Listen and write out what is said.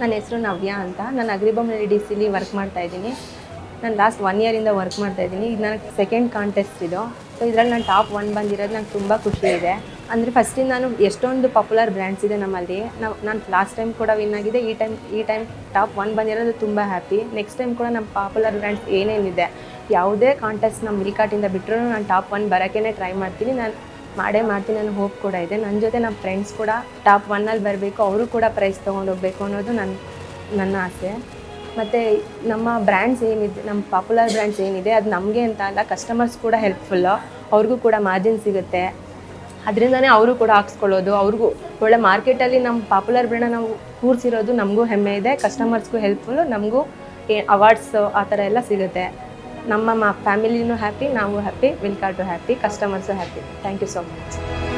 ನನ್ನ ಹೆಸರು ನವ್ಯ ಅಂತ. ನಾನು ಅಗ್ರಿಬೊಮ್ಮನಹಳ್ಳಿ ಡಿ.ಸಿಲಿ ವರ್ಕ್ ಮಾಡ್ತಾಯಿದ್ದೀನಿ. ನಾನು ಲಾಸ್ಟ್ 1 ಇಯರಿಂದ ವರ್ಕ್ ಮಾಡ್ತಾಯಿದ್ದೀನಿ. ಇದು ನನಗೆ ಸೆಕೆಂಡ್ ಕಾಂಟೆಸ್ಟ್ ಇದು. ಸೊ ಇದರಲ್ಲಿ ನಾನು ಟಾಪ್ 1 ಬಂದಿರೋದು ನಂಗೆ ತುಂಬ ಖುಷಿ ಇದೆ. ಅಂದರೆ ಫಸ್ಟಿಂದ ನಾನು ಎಷ್ಟೊಂದು ಪಾಪ್ಯುಲರ್ ಬ್ರ್ಯಾಂಡ್ಸ್ ಇದೆ ನಮ್ಮಲ್ಲಿ. ನಾನು ಲಾಸ್ಟ್ ಟೈಮ್ ಕೂಡ ವಿನ್ ಆಗಿದೆ. ಈ ಟೈಮ್ ಟಾಪ್ 1 ಬಂದಿರೋದು ತುಂಬ ಹ್ಯಾಪಿ. ನೆಕ್ಸ್ಟ್ ಟೈಮ್ ಕೂಡ ನಮ್ಮ ಪಾಪ್ಯುಲರ್ ಬ್ರ್ಯಾಂಡ್ಸ್ ಏನೇನಿದೆ, ಯಾವುದೇ ಕಾಂಟೆಸ್ಟ್ ನಮ್ಮ ಮಿಲ್ಕಾರ್ಟಿಂದ ಬಿಟ್ಟರು ನಾನು ಟಾಪ್ 1 ಬರೋಕ್ಕೇ ಟ್ರೈ ಮಾಡ್ತೀನಿ. ನಾನು ಮಾಡೇ ಮಾಡ್ತೀನಿ ಅನ್ನೋ ಹೋಪ್ ಕೂಡ ಇದೆ. ನನ್ನ ಜೊತೆ ನಮ್ಮ ಫ್ರೆಂಡ್ಸ್ ಕೂಡ ಟಾಪ್ 1ಅಲ್ಲಿ ಬರಬೇಕು, ಅವರು ಕೂಡ ಪ್ರೈಸ್ ತೊಗೊಂಡೋಗ್ಬೇಕು ಅನ್ನೋದು ನನ್ನ ಆಸೆ. ಮತ್ತು ನಮ್ಮ ಬ್ರ್ಯಾಂಡ್ಸ್ ಏನಿದೆ, ನಮ್ಮ ಪಾಪ್ಯುಲರ್ ಬ್ರ್ಯಾಂಡ್ಸ್ ಏನಿದೆ, ಅದು ನಮಗೆ ಅಂತ ಅಲ್ಲ, ಕಸ್ಟಮರ್ಸ್ ಕೂಡ ಹೆಲ್ಪ್ಫುಲ್ಲು. ಅವ್ರಿಗೂ ಕೂಡ ಮಾರ್ಜಿನ್ ಸಿಗುತ್ತೆ. ಅದರಿಂದನೇ ಅವರು ಕೂಡ ಹಾಕ್ಸ್ಕೊಳ್ಳೋದು. ಅವ್ರಿಗೂ ಒಳ್ಳೆ ಮಾರ್ಕೆಟಲ್ಲಿ ನಮ್ಮ ಪಾಪ್ಯುಲರ್ ಬ್ರ್ಯಾಂಡನ್ನ ನಾವು ಕೂರಿಸಿರೋದು ನಮಗೂ ಹೆಮ್ಮೆ ಇದೆ. ಕಸ್ಟಮರ್ಸ್ಗೂ ಹೆಲ್ಪ್ಫುಲ್ಲು, ನಮಗೂ ಅವಾರ್ಡ್ಸು ಆ ಥರ ಎಲ್ಲ ಸಿಗುತ್ತೆ. ನಮ್ಮ ಫ್ಯಾಮಿಲಿನೂ ಹ್ಯಾಪಿ, ನಾವು happy, Milkart happy, customers happy. Thank you so much.